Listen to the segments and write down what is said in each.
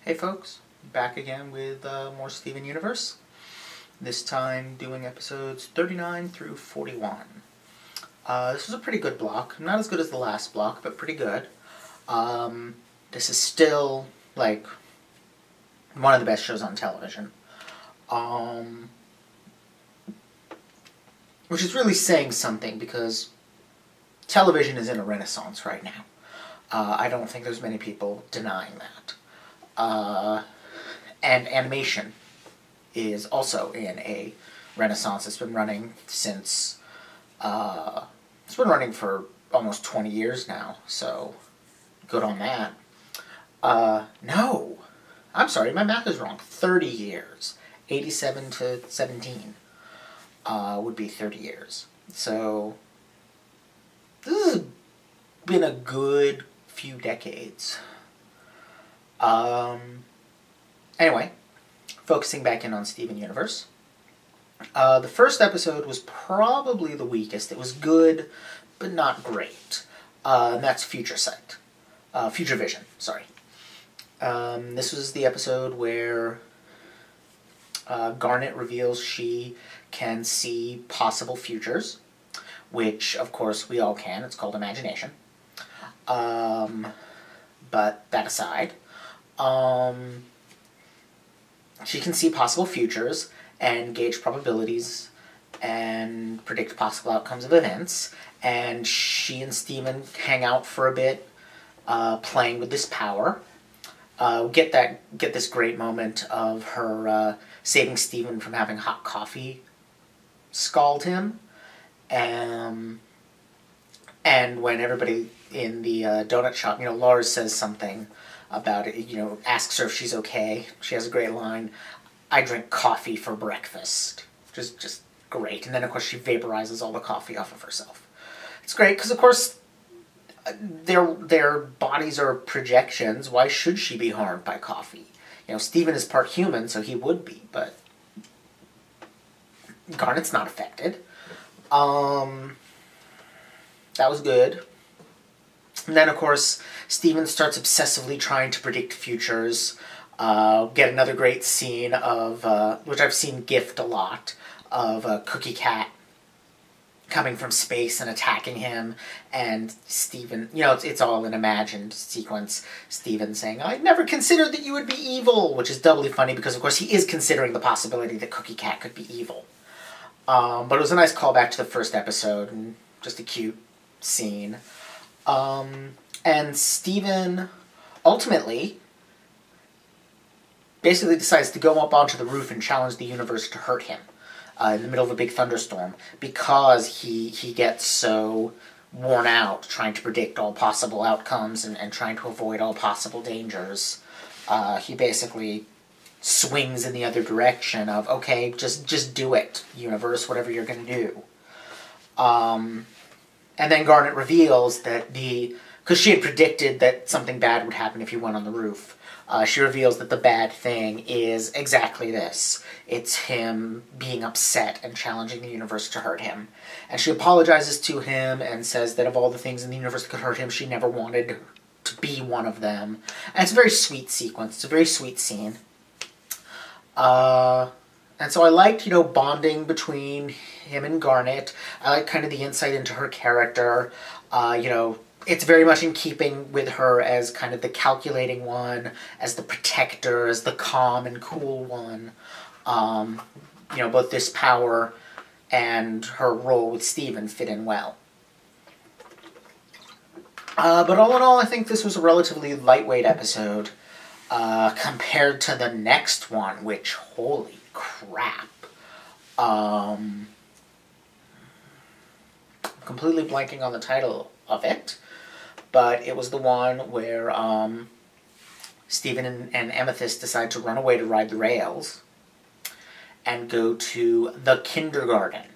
Hey folks, back again with more Steven Universe. This time doing episodes 39 through 41. This was a pretty good block. Not as good as the last block, but pretty good. This is still, like, one of the best shows on television. Which is really saying something, because television is in a renaissance right now. I don't think there's many people denying that. And animation is also in a renaissance. It's been running since, it's been running for almost 20 years now, so good on that. No, I'm sorry, my math is wrong. 30 years. 87 to 17 would be 30 years. So this has been a good few decades. Anyway, focusing back in on Steven Universe. The first episode was probably the weakest. It was good, but not great. And that's Future Sight. Future Vision, sorry. This was the episode where Garnet reveals she can see possible futures, which, of course, we all can. It's called imagination. But that aside, she can see possible futures and gauge probabilities and predict possible outcomes of events, and she and Steven hang out for a bit, playing with this power. Get this great moment of her saving Steven from having hot coffee scald him, and when everybody in the donut shop, Lars says something about it, asks her if she's okay. She has a great line, "I drink coffee for breakfast." Just great. And then, of course, she vaporizes all the coffee off of herself. It's great, because, of course, their bodies are projections. Why should she be harmed by coffee? Steven is part human, so he would be, but Garnet's not affected. That was good. And then, of course, Steven starts obsessively trying to predict futures. Get another great scene of, which I've seen gifted a lot, of Cookie Cat coming from space and attacking him, and Steven, it's all an imagined sequence. Steven saying, "I never considered that you would be evil," which is doubly funny because, of course, he is considering the possibility that Cookie Cat could be evil. But it was a nice callback to the first episode, and just a cute scene. And Steven ultimately basically decides to go up onto the roof and challenge the universe to hurt him in the middle of a big thunderstorm, because he gets so worn out trying to predict all possible outcomes and trying to avoid all possible dangers. He basically swings in the other direction of, okay, just do it, universe, whatever you're going to do. And then Garnet reveals that because she had predicted that something bad would happen if he went on the roof, she reveals that the bad thing is exactly this. It's him being upset and challenging the universe to hurt him. And she apologizes to him and says that of all the things in the universe that could hurt him, she never wanted to be one of them. And it's a very sweet sequence. It's a very sweet scene. And so I liked, bonding between him and Garnet. I like kind of the insight into her character. It's very much in keeping with her as kind of the calculating one, as the protector, as the calm and cool one. Both this power and her role with Steven fit in well. But all in all, I think this was a relatively lightweight episode compared to the next one, which, holy crap. Completely blanking on the title of it, but it was the one where Steven and Amethyst decide to run away to ride the rails and go to the kindergarten,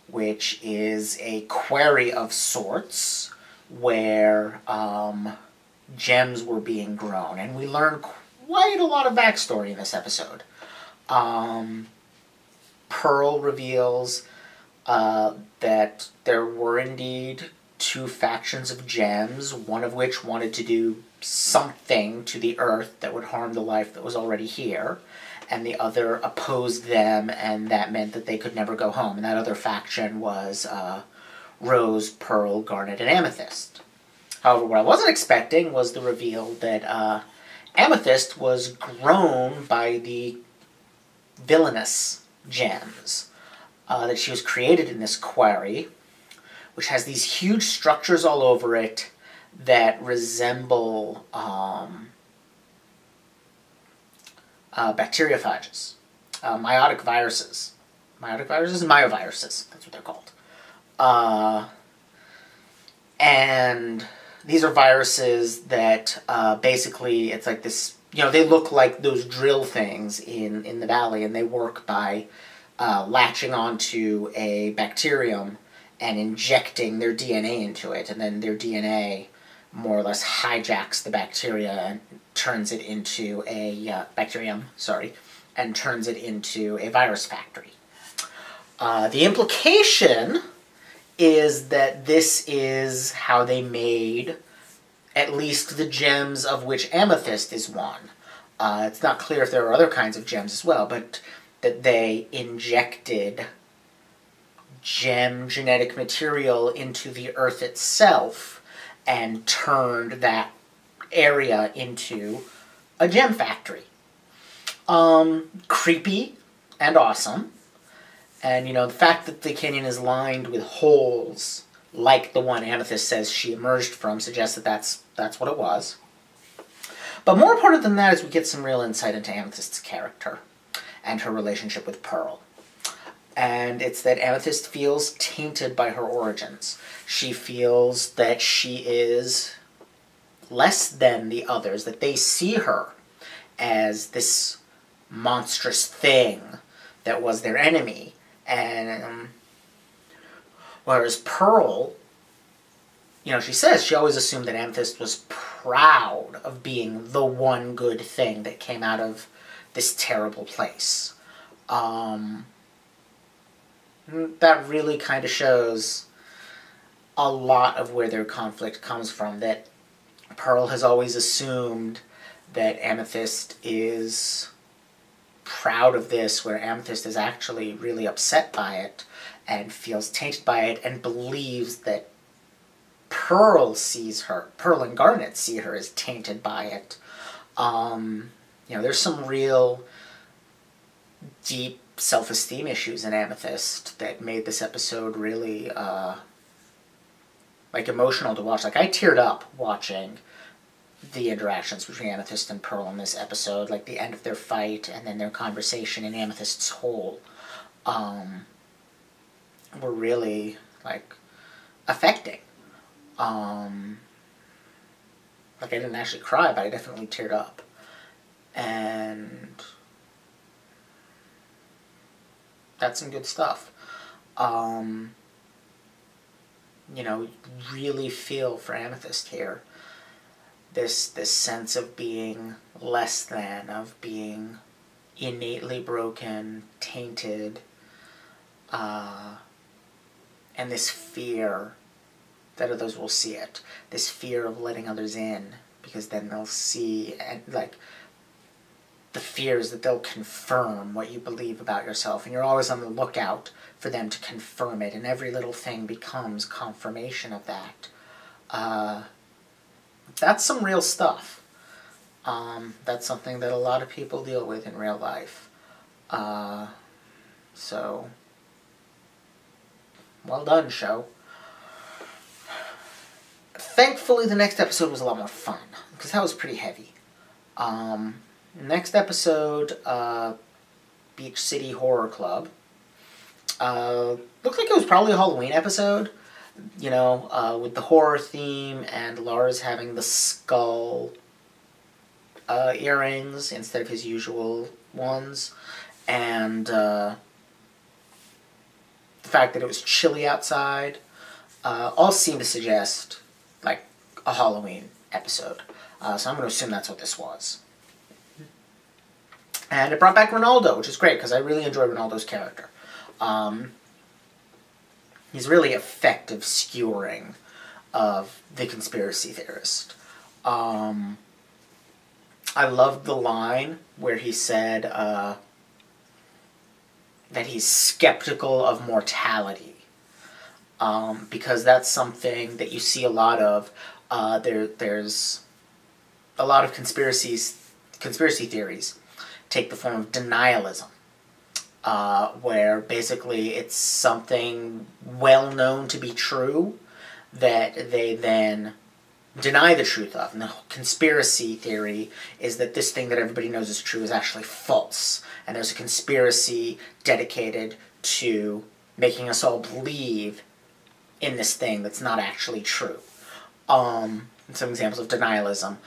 which is a quarry of sorts where gems were being grown, and we learn quite a lot of backstory in this episode. Pearl reveals that there were indeed two factions of gems, one of which wanted to do something to the Earth that would harm the life that was already here, and the other opposed them, and that meant that they could never go home. And that other faction was Rose, Pearl, Garnet, and Amethyst. However, what I wasn't expecting was the reveal that Amethyst was grown by the villainous gems, that she was created in this quarry, which has these huge structures all over it that resemble bacteriophages, meiotic viruses. Meiotic viruses? Myoviruses. That's what they're called. And these are viruses that basically, it's like this, they look like those drill things in the valley, and they work by latching onto a bacterium and injecting their DNA into it, and then their DNA more or less hijacks the bacteria and turns it into a and turns it into a virus factory. The implication is that this is how they made at least the gems of which Amethyst is one. It's not clear if there are other kinds of gems as well, but that they injected gem genetic material into the Earth itself and turned that area into a gem factory. Creepy and awesome. And, the fact that the canyon is lined with holes, like the one Amethyst says she emerged from, suggests that that's what it was. But more important than that is we get some real insight into Amethyst's character and her relationship with Pearl. And it's that Amethyst feels tainted by her origins. She feels that she is less than the others, that they see her as this monstrous thing that was their enemy. And whereas Pearl, she says she always assumed that Amethyst was proud of being the one good thing that came out of this terrible place. That really kind of shows a lot of where their conflict comes from, that Pearl has always assumed that Amethyst is proud of this, where Amethyst is actually really upset by it and feels tainted by it and believes that Pearl and Garnet see her as tainted by it. There's some real deep self-esteem issues in Amethyst that made this episode really emotional to watch. Like, I teared up watching the interactions between Amethyst and Pearl in this episode, like the end of their fight and then their conversation in Amethyst's hole, were really affecting. I didn't actually cry, but I definitely teared up. And that's some good stuff. Really feel for Amethyst here. This sense of being less than, of being innately broken, tainted, and this fear that others will see it. This fear of letting others in, because then they'll see, and the fear is that they'll confirm what you believe about yourself, and you're always on the lookout for them to confirm it, and every little thing becomes confirmation of that. That's some real stuff. That's something that a lot of people deal with in real life. So, well done, show. Thankfully, the next episode was a lot more fun, because that was pretty heavy. Next episode, Beach City Horror Club. Looked like it was probably a Halloween episode, with the horror theme and Lars having the skull earrings instead of his usual ones, and the fact that it was chilly outside, all seem to suggest a Halloween episode. So I'm going to assume that's what this was. And it brought back Renaldo, which is great, because I really enjoy Renaldo's character. He's really effective skewering of the conspiracy theorist. I loved the line where he said that he's skeptical of mortality, because that's something that you see a lot of. There's a lot of conspiracy theories take the form of denialism, where basically it's something well known to be true that they then deny the truth of. And the conspiracy theory is that this thing that everybody knows is true is actually false. And there's a conspiracy dedicated to making us all believe in this thing that's not actually true. Some examples of denialism.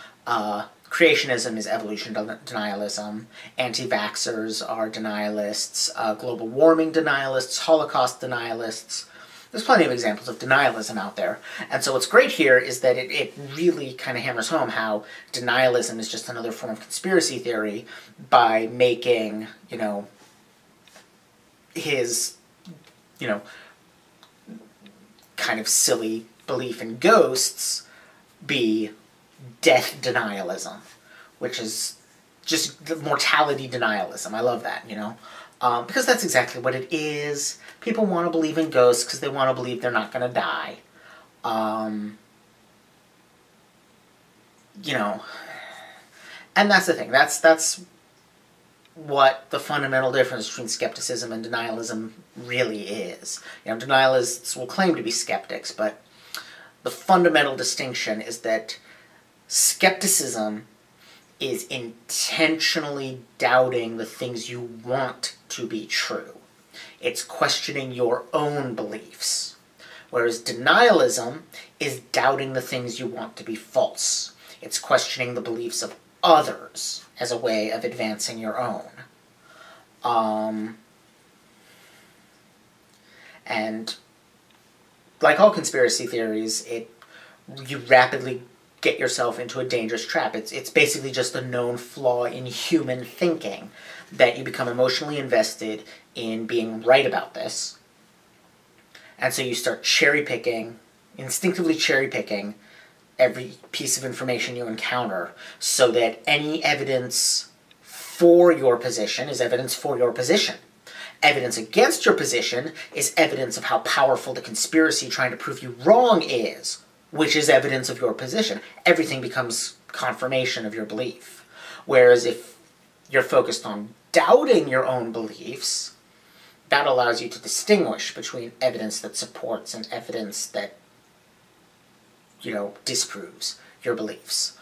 Creationism is evolution denialism. Anti-vaxxers are denialists. Global warming denialists. Holocaust denialists. There's plenty of examples of denialism out there. And so what's great here is that it really kind of hammers home how denialism is just another form of conspiracy theory by making, his, kind of silly belief in ghosts be death denialism, which is just mortality denialism. I love that, because that's exactly what it is. People want to believe in ghosts because they want to believe they're not going to die. And that's the thing. That's what the fundamental difference between skepticism and denialism really is. Denialists will claim to be skeptics, but the fundamental distinction is that skepticism is intentionally doubting the things you want to be true. It's questioning your own beliefs. Whereas denialism is doubting the things you want to be false. It's questioning the beliefs of others as a way of advancing your own. And like all conspiracy theories, you rapidly get yourself into a dangerous trap. It's basically just a known flaw in human thinking, that you become emotionally invested in being right about this, and so you start instinctively cherry-picking every piece of information you encounter, so that any evidence for your position is evidence for your position. Evidence against your position is evidence of how powerful the conspiracy trying to prove you wrong is, which is evidence of your position. Everything becomes confirmation of your belief. Whereas if you're focused on doubting your own beliefs, that allows you to distinguish between evidence that supports and evidence that, disproves your beliefs.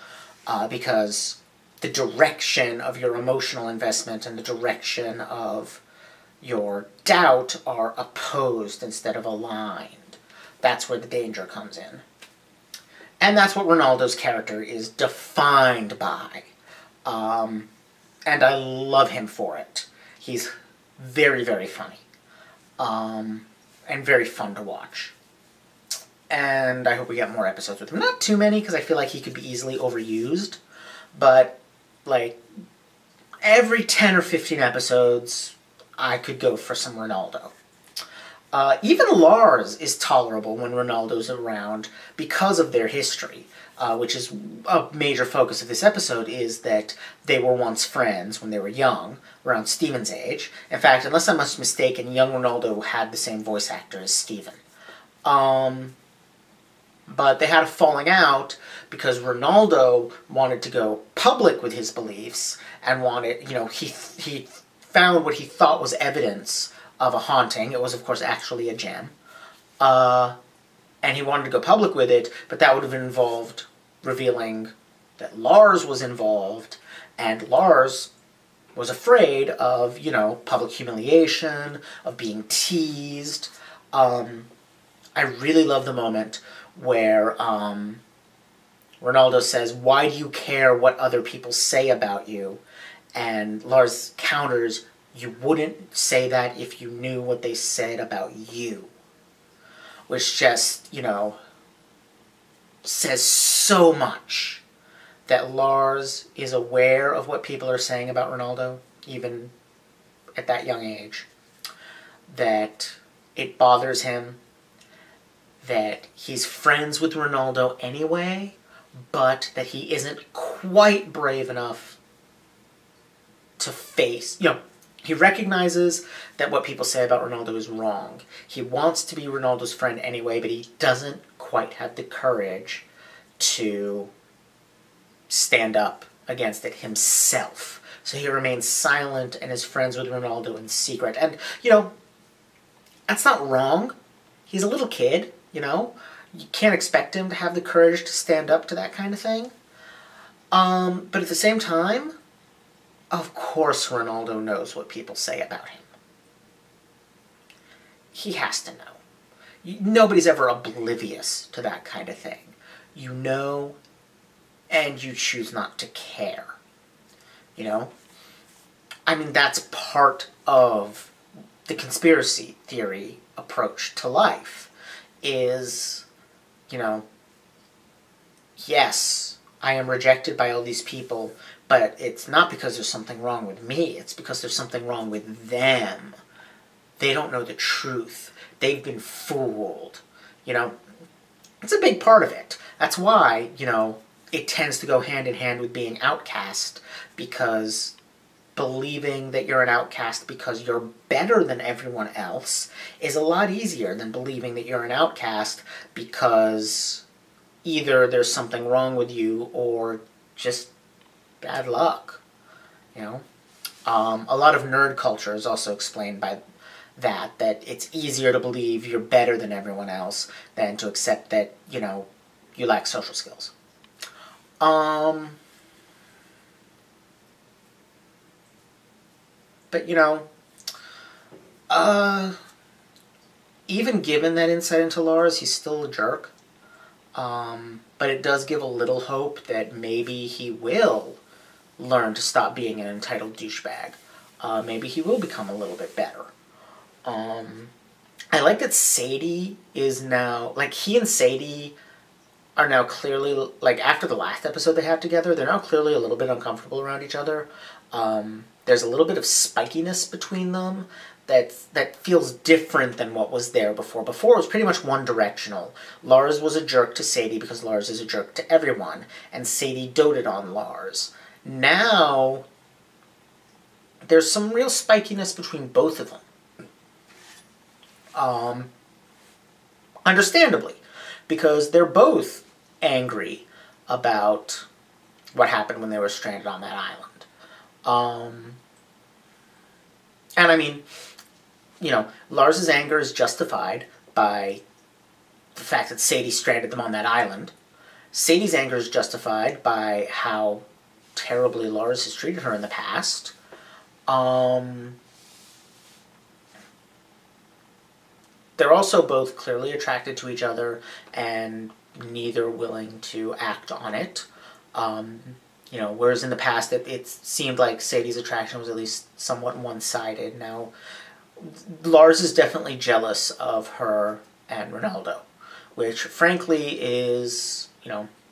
Because the direction of your emotional investment and the direction of your doubt are opposed instead of aligned. That's where the danger comes in. And that's what Renaldo's character is defined by. And I love him for it. He's very, very funny. And very fun to watch. And I hope we get more episodes with him. Not too many, because I feel like he could be easily overused. But, every 10 or 15 episodes, I could go for some Renaldo. Even Lars is tolerable when Renaldo's around because of their history, which is a major focus of this episode, is that they were once friends when they were young, around Steven's age. In fact, unless I'm not mistaken, young Renaldo had the same voice actor as Steven. But they had a falling out because Renaldo wanted to go public with his beliefs and he found what he thought was evidence of a haunting. It was, of course, actually a gem. And he wanted to go public with it, but that would have involved revealing that Lars was involved, and Lars was afraid of, public humiliation, of being teased. I really love the moment where Renaldo says, "Why do you care what other people say about you?" And Lars counters, "You wouldn't say that if you knew what they said about you." Which just, says so much that Lars is aware of what people are saying about Renaldo, even at that young age. That it bothers him, that he's friends with Renaldo anyway, but that he isn't quite brave enough to face, he recognizes that what people say about Renaldo is wrong. He wants to be Renaldo's friend anyway, but he doesn't quite have the courage to stand up against it himself. So he remains silent and is friends with Renaldo in secret. And, that's not wrong. He's a little kid, You can't expect him to have the courage to stand up to that kind of thing. But at the same time, of course Renaldo knows what people say about him. He has to know. Nobody's ever oblivious to that kind of thing. You know, and you choose not to care. That's part of the conspiracy theory approach to life. Is, yes, I am rejected by all these people, but it's not because there's something wrong with me. It's because there's something wrong with them. They don't know the truth. They've been fooled. It's a big part of it. That's why, it tends to go hand in hand with being outcast, because believing that you're an outcast because you're better than everyone else is a lot easier than believing that you're an outcast because either there's something wrong with you or just bad luck. A lot of nerd culture is also explained by that it's easier to believe you're better than everyone else than to accept that, you lack social skills. But, even given that insight into Lars, he's still a jerk. But it does give a little hope that maybe he will learn to stop being an entitled douchebag. Maybe he will become a little bit better. I like that Sadie is now, he and Sadie are now clearly, after the last episode they have together, they're now clearly a little bit uncomfortable around each other. There's a little bit of spikiness between them that feels different than what was there before. Before, it was pretty much one-directional. Lars was a jerk to Sadie because Lars is a jerk to everyone, and Sadie doted on Lars. Now, there's some real spikiness between both of them. Understandably, because they're both angry about what happened when they were stranded on that island. And Lars's anger is justified by the fact that Sadie stranded them on that island. Sadie's anger is justified by how terribly Lars has treated her in the past. They're also both clearly attracted to each other and neither willing to act on it. Whereas in the past it seemed like Sadie's attraction was at least somewhat one-sided. Now, Lars is definitely jealous of her and Renaldo, which frankly is,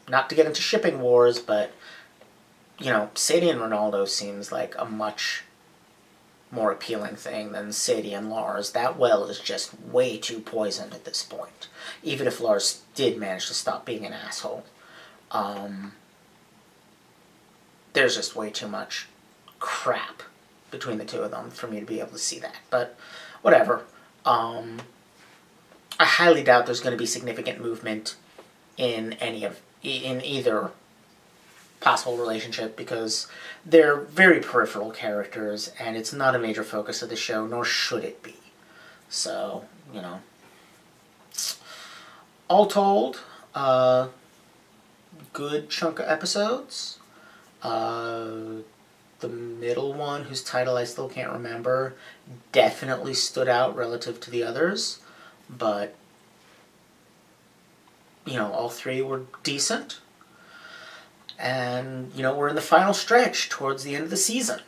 not to get into shipping wars, but, Sadie and Renaldo seems like a much more appealing thing than Sadie and Lars. That well is just way too poisoned at this point, even if Lars did manage to stop being an asshole. There's just way too much crap between the two of them for me to be able to see that. But whatever. I highly doubt there's going to be significant movement in either possible relationship because they're very peripheral characters and it's not a major focus of the show, nor should it be. So, all told, good chunk of episodes. The middle one, whose title I still can't remember, definitely stood out relative to the others, but, all three were decent. And, we're in the final stretch towards the end of the season.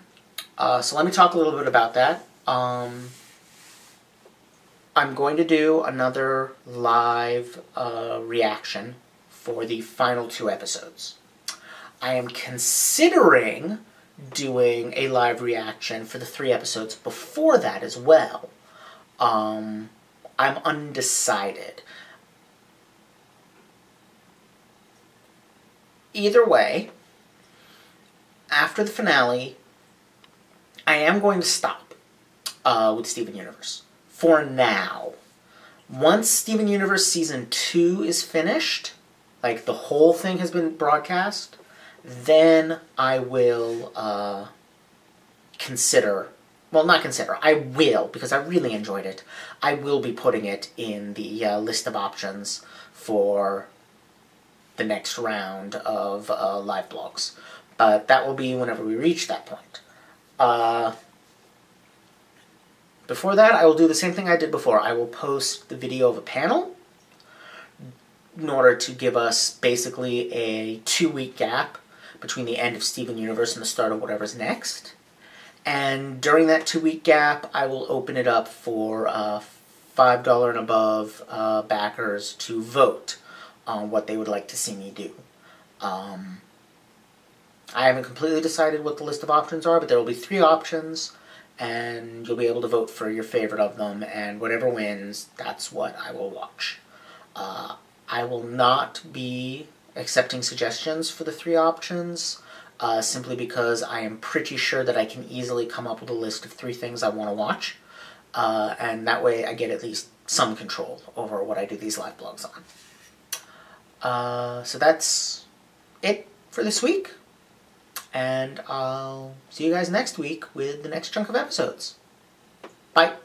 So let me talk a little bit about that. I'm going to do another live reaction for the final 2 episodes. I am considering doing a live reaction for the 3 episodes before that as well. I'm undecided. either way, after the finale, I am going to stop with Steven Universe. For now. Once Steven Universe Season 2 is finished, like the whole thing has been broadcast, then I will consider, well, not consider, I will, because I really enjoyed it, I will be putting it in the list of options for the next round of live blogs. But that will be whenever we reach that point. Before that, I will do the same thing I did before. I will post the video of a panel in order to give us basically a 2-week gap between the end of Steven Universe and the start of whatever's next. And during that 2-week gap, I will open it up for $5 and above backers to vote on what they would like to see me do. I haven't completely decided what the list of options are, but there will be 3 options, and you'll be able to vote for your favorite of them, and whatever wins, that's what I will watch. I will not be accepting suggestions for the 3 options, simply because I am pretty sure that I can easily come up with a list of 3 things I want to watch, and that way I get at least some control over what I do these live blogs on. So that's it for this week, and I'll see you guys next week with the next chunk of episodes. Bye!